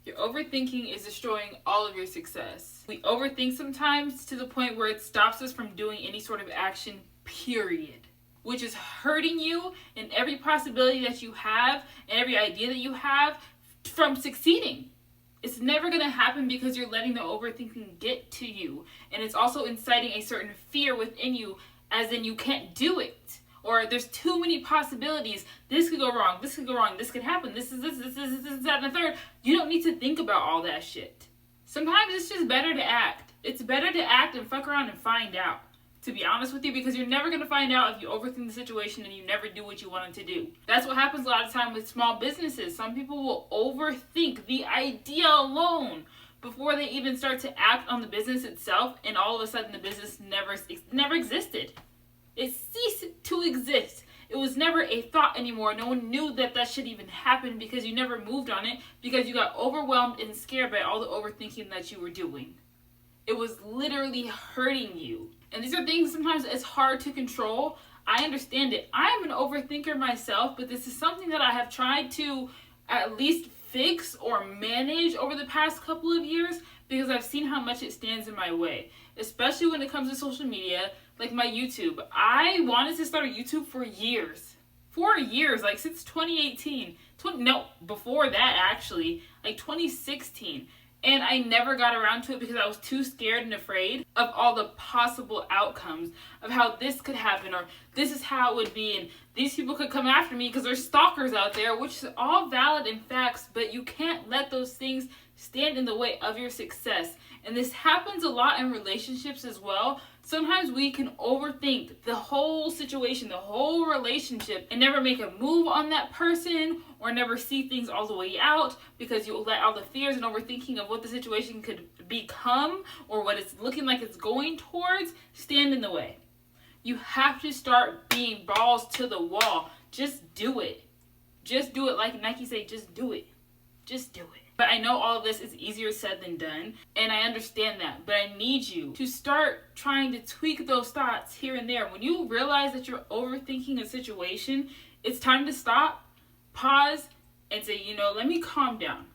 Your overthinking is destroying all of your success. We overthink sometimes to the point where it stops us from doing any sort of action, period. Which is hurting you in every possibility that you have and every idea that you have from succeeding. It's never going to happen because you're letting the overthinking get to you. And it's also inciting a certain fear within you, as in you can't do it. Or there's too many possibilities. This could go wrong. This could go wrong. This could happen. This, that, and the third. You don't need to think about all that shit. Sometimes it's just better to act. It's better to act and fuck around and find out. To be honest with you, because you're never going to find out if you overthink the situation and you never do what you wanted to do. That's what happens a lot of time with small businesses. Some people will overthink the idea alone before they even start to act on the business itself, and all of a sudden the business never existed. It ceased to exist. It was never a thought anymore. No one knew that should even happen because you never moved on it, because you got overwhelmed and scared by all the overthinking that you were doing. It was literally hurting you. And these are things sometimes it's hard to control. I understand it. I'm an overthinker myself, but this is something that I have tried to at least fix or manage over the past couple of years, because I've seen how much it stands in my way, especially when it comes to social media, like my YouTube. I wanted to start a YouTube for years, like since 2018. Before that actually, like 2016. And I never got around to it because I was too scared and afraid of all the possible outcomes of how this could happen, or this is how it would be, and these people could come after me because there's stalkers out there, which is all valid and facts, but you can't let those things stand in the way of your success. And this happens a lot in relationships as well. Sometimes we can overthink the whole situation, the whole relationship, and never make a move on that person, or never see things all the way out because you let all the fears and overthinking of what the situation could become or what it's looking like it's going towards stand in the way. You have to start being balls to the wall. Just do it. Just do it. Like Nike say, just do it. Just do it. But I know all of this is easier said than done, and I understand that. But I need you to start trying to tweak those thoughts here and there. When you realize that you're overthinking a situation, it's time to stop, pause, and say, let me calm down.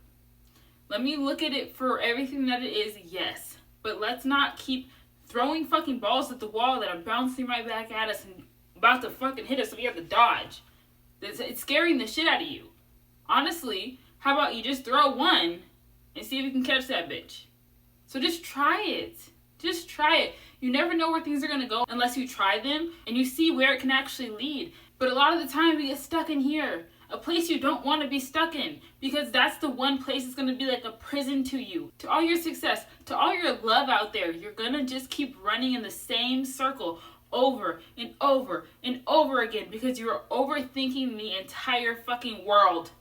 Let me look at it for everything that it is, yes. But let's not keep throwing fucking balls at the wall that are bouncing right back at us and about to fucking hit us, so we have to dodge. It's scaring the shit out of you. Honestly, how about you just throw one and see if you can catch that bitch? So just try it. Just try it. You never know where things are going to go unless you try them and you see where it can actually lead. But a lot of the time we get stuck in here. A place you don't want to be stuck in, because that's the one place that's going to be like a prison to you. To all your success, to all your love out there, you're going to just keep running in the same circle over and over and over again because you're overthinking the entire fucking world.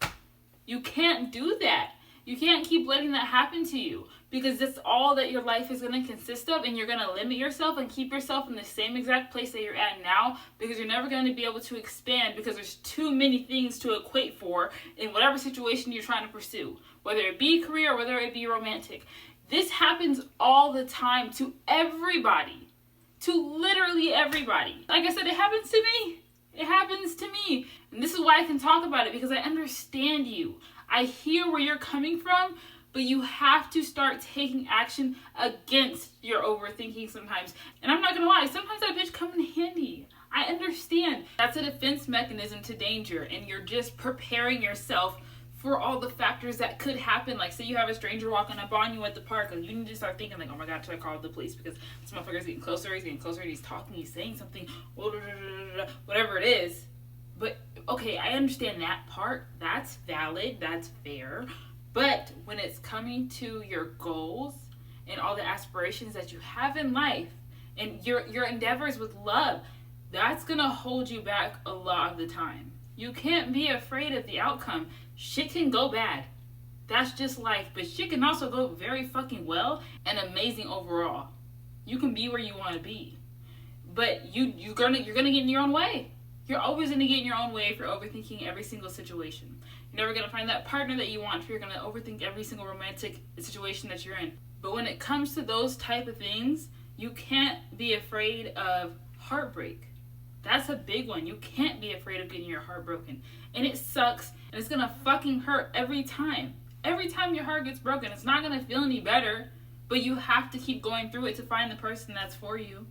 You can't do that. You can't keep letting that happen to you, because that's all that your life is going to consist of, and you're going to limit yourself and keep yourself in the same exact place that you're at now, because you're never going to be able to expand because there's too many things to equate for in whatever situation you're trying to pursue, whether it be career or whether it be romantic. This happens all the time to everybody, to literally everybody. Like I said, it happens to me. It happens to me. And this is why I can talk about it, because I understand you. I hear where you're coming from, but you have to start taking action against your overthinking sometimes. And I'm not going to lie, sometimes that bitch come in handy. I understand. That's a defense mechanism to danger, and you're just preparing yourself for all the factors that could happen. Like, say you have a stranger walking up on you at the park, and you need to start thinking like, oh my god, should I call the police because this motherfucker's getting closer, and he's talking, he's saying something, whatever it is. But okay, I understand that part. That's valid, that's fair. But when it's coming to your goals and all the aspirations that you have in life and your endeavors with love, that's gonna hold you back a lot of the time. You can't be afraid of the outcome. Shit can go bad. That's just life. But shit can also go very fucking well and amazing overall. You can be where you want to be. But you're gonna get in your own way. You're always gonna get in your own way if you're overthinking every single situation. You're never gonna find that partner that you want if you're gonna overthink every single romantic situation that you're in. But when it comes to those type of things, you can't be afraid of heartbreak. That's a big one. You can't be afraid of getting your heart broken. And it sucks, and it's gonna fucking hurt every time. Every time your heart gets broken, it's not going to feel any better, but you have to keep going through it to find the person that's for you.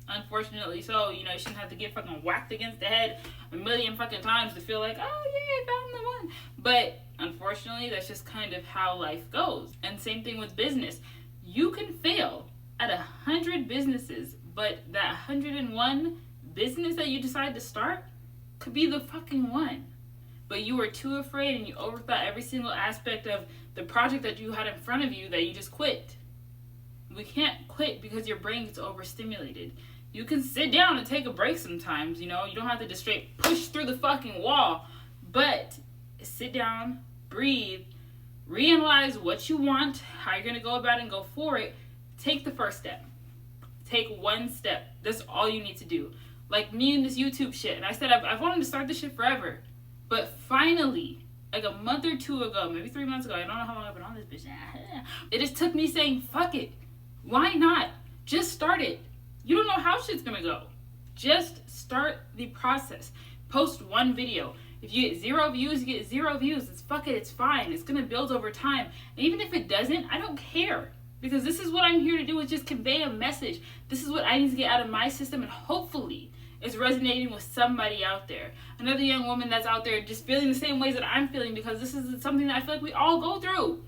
Unfortunately so, you shouldn't have to get fucking whacked against the head a million fucking times to feel like, oh yeah, I found the one. But unfortunately, that's just kind of how life goes. And same thing with business. You can fail at 100 businesses, but that 101 business that you decide to start could be the fucking one. But you were too afraid and you overthought every single aspect of the project that you had in front of you that you just quit. We can't quit because your brain gets overstimulated. You can sit down and take a break sometimes, you don't have to just straight push through the fucking wall. But sit down, breathe, reanalyze what you want, how you're going to go about it and go for it. Take the first step. Take one step. That's all you need to do. Like me and this YouTube shit. And I said I've wanted to start this shit forever. But finally, like a month or two ago, maybe 3 months ago, I don't know how long I've been on this bitch. It just took me saying, fuck it. Why not? Just start it. You don't know how shit's gonna go. Just start the process. Post one video. If you get 0 views, you get 0 views. It's fuck it, it's fine. It's gonna build over time. And even if it doesn't, I don't care. Because this is what I'm here to do, is just convey a message. This is what I need to get out of my system, and hopefully it's resonating with somebody out there. Another young woman that's out there just feeling the same ways that I'm feeling, because this is something that I feel like we all go through.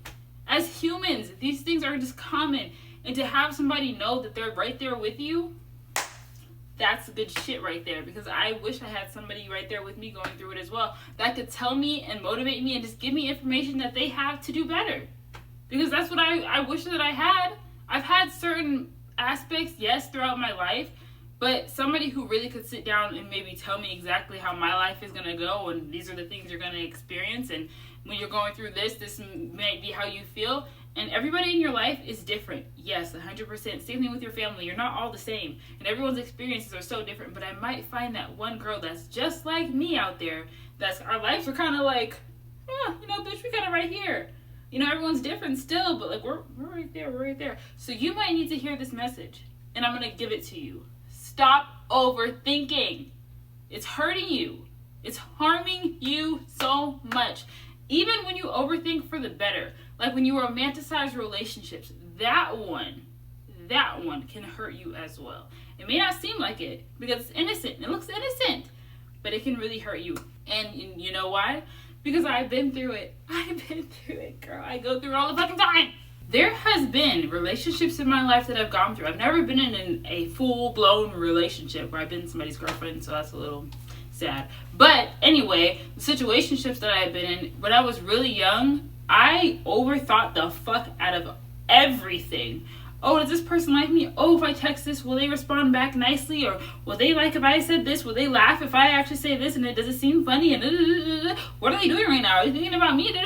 As humans, these things are just common. And to have somebody know that they're right there with you, that's good shit right there. Because I wish I had somebody right there with me going through it as well, that could tell me and motivate me and just give me information that they have to do better. Because that's what I wish that I had. I've had certain aspects, yes, throughout my life, but somebody who really could sit down and maybe tell me exactly how my life is going to go, and these are the things you're going to experience, and when you're going through this might be how you feel. And everybody in your life is different. Yes, 100%. Same thing with your family. You're not all the same. And everyone's experiences are so different. But I might find that one girl that's just like me out there. That's our lives are kind of like, bitch, we kind of right here. Everyone's different still, but like we're right there. We're right there. So you might need to hear this message. And I'm going to give it to you. Stop overthinking. It's hurting you. It's harming you so much. Even when you overthink for the better. Like when you romanticize relationships, that one can hurt you as well. It may not seem like it because it's innocent. It looks innocent, but it can really hurt you. And you know why? Because I've been through it. Girl. I go through it all the fucking time. There has been relationships in my life that I've gone through. I've never been in a full-blown relationship where I've been somebody's girlfriend, so that's a little sad. But anyway, the situationships that I've been in, when I was really young, I overthought the fuck out of everything. Oh, does this person like me? Oh, if I text this, will they respond back nicely? Or will they like if I said this? Will they laugh if I actually say this? And does it seem funny? And what are they doing right now? Are they thinking about me?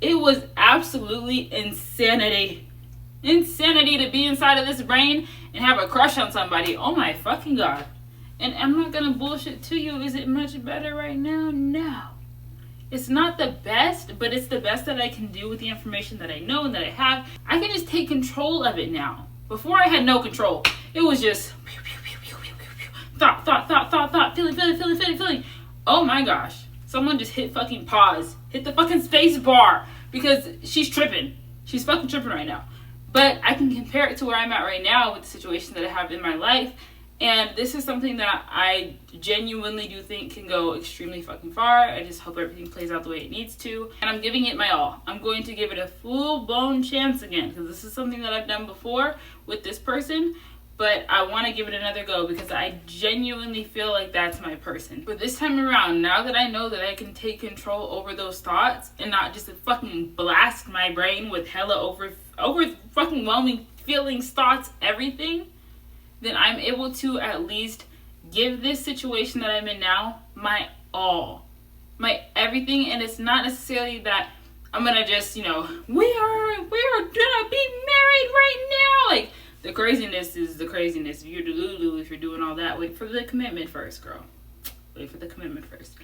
It was absolutely insanity. Insanity to be inside of this brain and have a crush on somebody. Oh my fucking God. And I'm not gonna bullshit to you. Is it much better right now? No. It's not the best, but it's the best that I can do with the information that I know and that I have. I can just take control of it now. Before I had no control. It was just thought, feeling. Oh my gosh. Someone just hit fucking pause. Hit the fucking space bar because she's tripping. She's fucking tripping right now. But I can compare it to where I'm at right now with the situation that I have in my life. And this is something that I genuinely do think can go extremely fucking far. I just hope everything plays out the way it needs to. And I'm giving it my all. I'm going to give it a full-blown chance again. Because this is something that I've done before with this person. But I want to give it another go because I genuinely feel like that's my person. But this time around, now that I know that I can take control over those thoughts and not just fucking blast my brain with hella over fucking whelming feelings, thoughts, everything, then I'm able to at least give this situation that I'm in now my all, my everything. And it's not necessarily that I'm gonna just, we are gonna be married right now. Like, the craziness is the craziness. If you're delulu, if you're doing all that, wait for the commitment first, girl. Wait for the commitment first.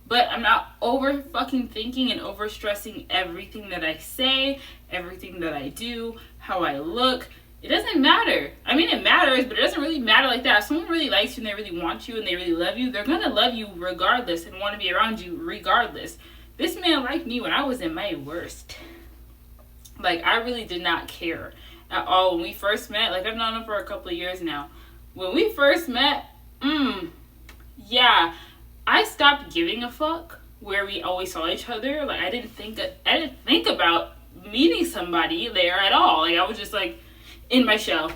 But I'm not over fucking thinking and over stressing everything that I say, everything that I do, how I look. It doesn't matter. I mean, it matters, but it doesn't really matter like that. If someone really likes you and they really want you and they really love you, they're going to love you regardless and want to be around you regardless. This man liked me when I was in my worst. Like, I really did not care at all when we first met. Like, I've known him for a couple of years now. When we first met, yeah, I stopped giving a fuck where we always saw each other. Like, I didn't think about meeting somebody there at all. Like, I was just like in my shell.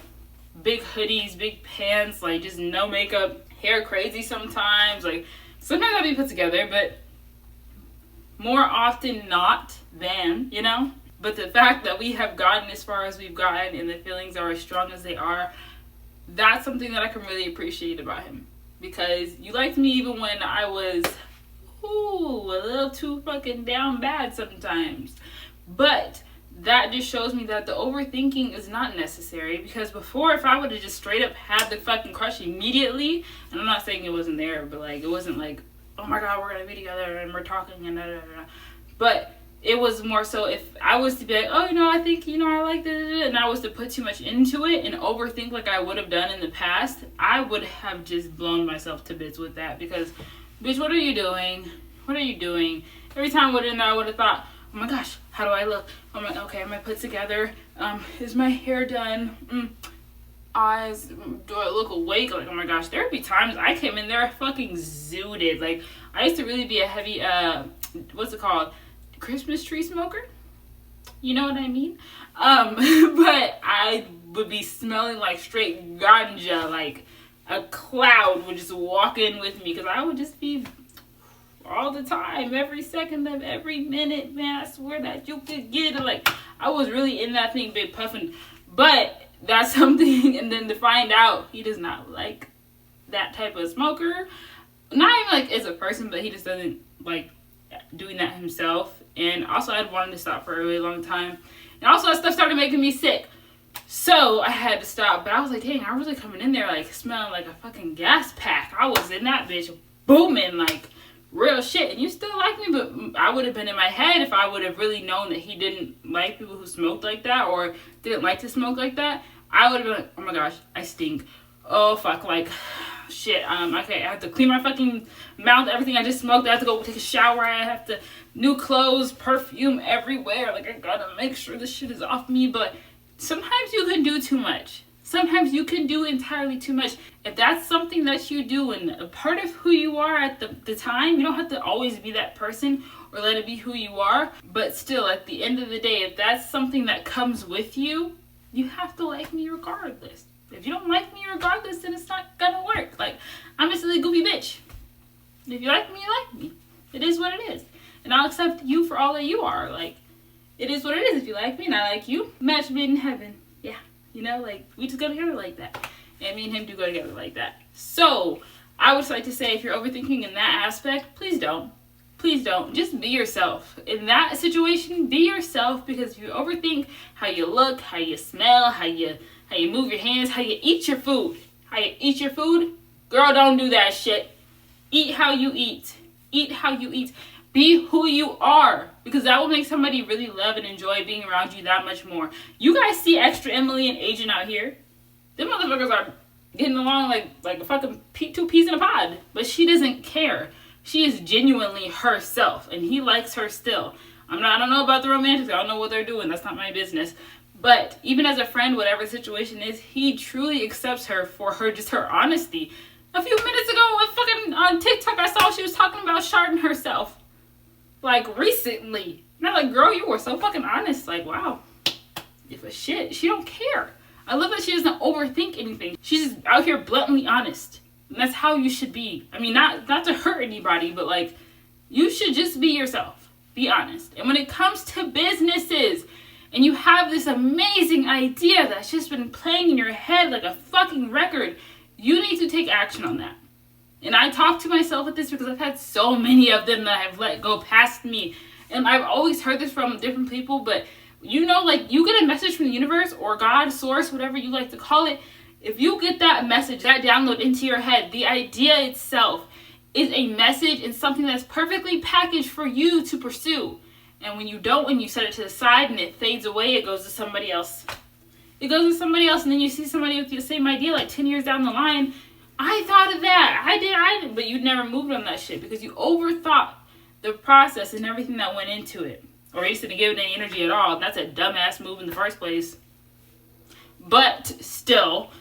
Big hoodies, big pants, like just no makeup, hair crazy sometimes. Like, sometimes I'll be put together, but more often not than, you know? But the fact that we have gotten as far as we've gotten and the feelings are as strong as they are, that's something that I can really appreciate about him. Because you liked me even when I was, a little too fucking down bad sometimes. But that just shows me that the overthinking is not necessary. Because before, if I would have just straight up had the fucking crush immediately, and I'm not saying it wasn't there, but like, it wasn't like, oh my god, we're gonna be together and we're talking and da da da. But it was more so if I was to be like, oh, I think, I like this, and I was to put too much into it and overthink like I would have done in the past, I would have just blown myself to bits with that. Because, bitch, what are you doing? What are you doing? Every time I would have thought, oh my gosh, how do I look? I'm like, okay, am I put together? Is my hair done? Eyes, do I look awake? Like, oh my gosh, there would be times I came in there fucking zooted. Like, I used to really be a heavy, what's it called? Christmas tree smoker? You know what I mean? But I would be smelling like straight ganja. Like, a cloud would just walk in with me because I would just be all the time, every second of every minute, man. I swear that you could get it. Like, I was really in that thing, big puffing. But that's something, and then to find out he does not like that type of smoker. Not even like as a person, but he just doesn't like doing that himself. And also, I'd wanted to stop for a really long time. And also, that stuff started making me sick. So I had to stop. But I was like, dang, I was really coming in there like smelling like a fucking gas pack. I was in that bitch booming like real shit. And you still like me, but I would have been in my head if I would have really known that he didn't like people who smoked like that or didn't like to smoke like that. I would have been like, oh my gosh, I stink. Oh fuck, like shit. Okay, I have to clean my fucking mouth, everything I just smoked. I have to go take a shower. I have to new clothes, perfume everywhere. Like, I gotta make sure this shit is off me. But sometimes you can do too much. Sometimes you can do entirely too much. If that's something that you do and a part of who you are at the time, you don't have to always be that person or let it be who you are. But still, at the end of the day, if that's something that comes with you, you have to like me regardless. If you don't like me regardless, then it's not gonna work. Like, I'm just a little goofy bitch. If you like me, you like me. It is what it is. And I'll accept you for all that you are. Like, it is what it is. If you like me and I like you, match made in heaven. Yeah. Like, we just go together like that. And me and him do go together like that. So, I would just like to say, if you're overthinking in that aspect, please don't. Please don't. Just be yourself. In that situation, be yourself. Because if you overthink how you look, how you smell, how you move your hands, how you eat your food. Girl, don't do that shit. Eat how you eat. Eat how you eat. Be who you are. Because that will make somebody really love and enjoy being around you that much more. You guys see Extra Emily and Agent out here. Them motherfuckers are getting along like a fucking two peas in a pod. But she doesn't care. She is genuinely herself. And he likes her still. I don't know about the romantics. I don't know what they're doing. That's not my business. But even as a friend, whatever the situation is, he truly accepts her for her honesty. A few minutes ago, on TikTok, I saw she was talking about sharding herself. Like, recently. And I'm like, girl, you were so fucking honest. Like, wow. If a shit, she don't care. I love that she doesn't overthink anything. She's just out here bluntly honest. And that's how you should be. I mean, not to hurt anybody, but like, you should just be yourself. Be honest. And when it comes to businesses, and you have this amazing idea that's just been playing in your head like a fucking record, you need to take action on that. And I talk to myself with this because I've had so many of them that have let go past me. And I've always heard this from different people, but like, you get a message from the universe or God, source, whatever you like to call it. If you get that message, that download into your head, the idea itself is a message and something that's perfectly packaged for you to pursue. And when you don't, when you set it to the side and it fades away, it goes to somebody else. And then you see somebody with the same idea like 10 years down the line. I thought of that. I did. But you never moved on that shit because you overthought the process and everything that went into it. Or instead of giving any energy at all. That's a dumbass move in the first place. But still,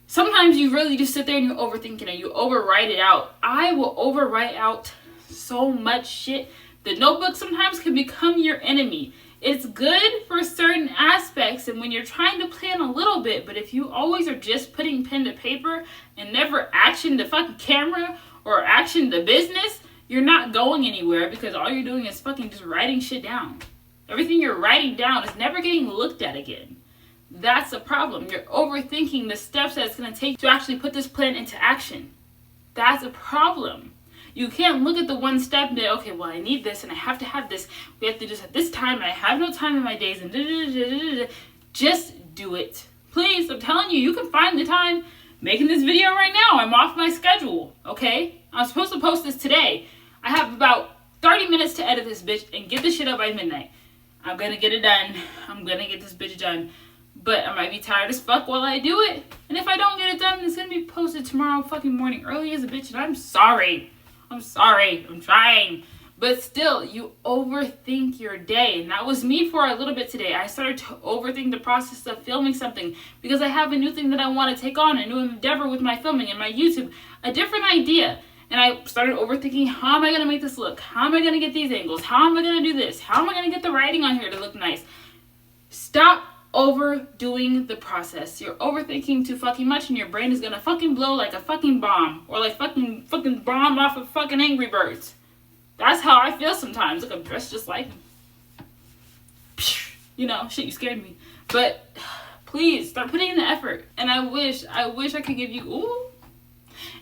sometimes you really just sit there and you overthink it and you overwrite it out. I will overwrite out so much shit. The notebook sometimes can become your enemy. It's good for certain aspects and when you're trying to plan a little bit, but if you always are just putting pen to paper and never action the fucking camera or action the business, you're not going anywhere because all you're doing is fucking just writing shit down. Everything you're writing down is never getting looked at again. That's a problem. You're overthinking the steps that it's going to take to actually put this plan into action. That's a problem. You can't look at the one step and be, okay, well, I need this and I have to have this. We have to do this at this time and I have no time in my days and just do it. Please, I'm telling you, you can find the time making this video right now. I'm off my schedule, okay? I'm supposed to post this today. I have about 30 minutes to edit this bitch and get this shit up by midnight. I'm gonna get it done. I'm gonna get this bitch done. But I might be tired as fuck while I do it. And if I don't get it done, it's gonna be posted tomorrow fucking morning early as a bitch. And I'm sorry. I'm sorry. I'm trying. But still, you overthink your day. And that was me for a little bit today. I started to overthink the process of filming something because I have a new thing that I want to take on, a new endeavor with my filming and my YouTube, a different idea. And I started overthinking, how am I going to make this look? How am I going to get these angles? How am I going to do this? How am I going to get the writing on here to look nice? Stop overdoing the process. You're overthinking too fucking much and your brain is gonna fucking blow like a fucking bomb. Or like fucking bomb off of fucking Angry Birds. That's how I feel sometimes. Look, I'm dressed just like them. You know, shit, you scared me. But please, start putting in the effort. And I wish I could give you,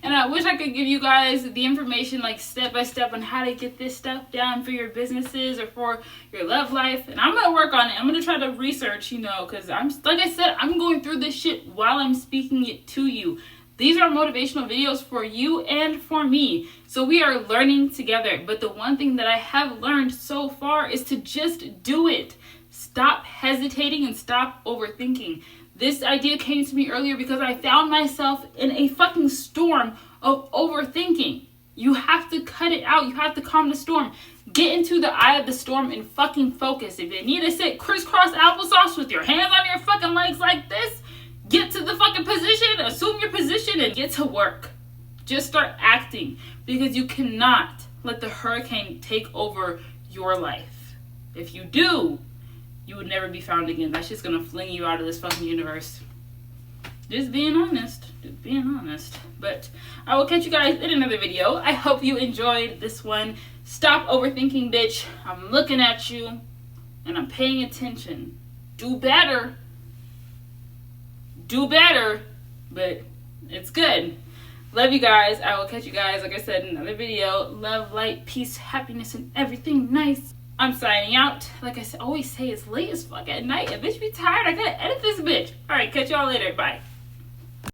and I wish I could give you guys the information like step by step on how to get this stuff down for your businesses or for your love life. And I'm going to work on it. I'm going to try to research, because like I said, I'm going through this shit while I'm speaking it to you. These are motivational videos for you and for me. So we are learning together. But the one thing that I have learned so far is to just do it. Stop hesitating and stop overthinking. This idea came to me earlier because I found myself in a fucking storm of overthinking. You have to cut it out. You have to calm the storm. Get into the eye of the storm and fucking focus. If you need to sit crisscross applesauce with your hands on your fucking legs like this, get to the fucking position, assume your position, and get to work. Just start acting because you cannot let the hurricane take over your life. If you do, you would never be found again. That's just gonna fling you out of this fucking universe. Just being honest. But I will catch you guys in another video. I hope you enjoyed this one. Stop overthinking, bitch. I'm looking at you and I'm paying attention. Do better. But it's good. Love you guys. I will catch you guys, like I said, in another video. Love, light, peace, happiness, and everything nice. I'm signing out. Like I always say, it's late as fuck at night. A bitch be tired. I gotta edit this bitch. Alright, catch y'all later. Bye.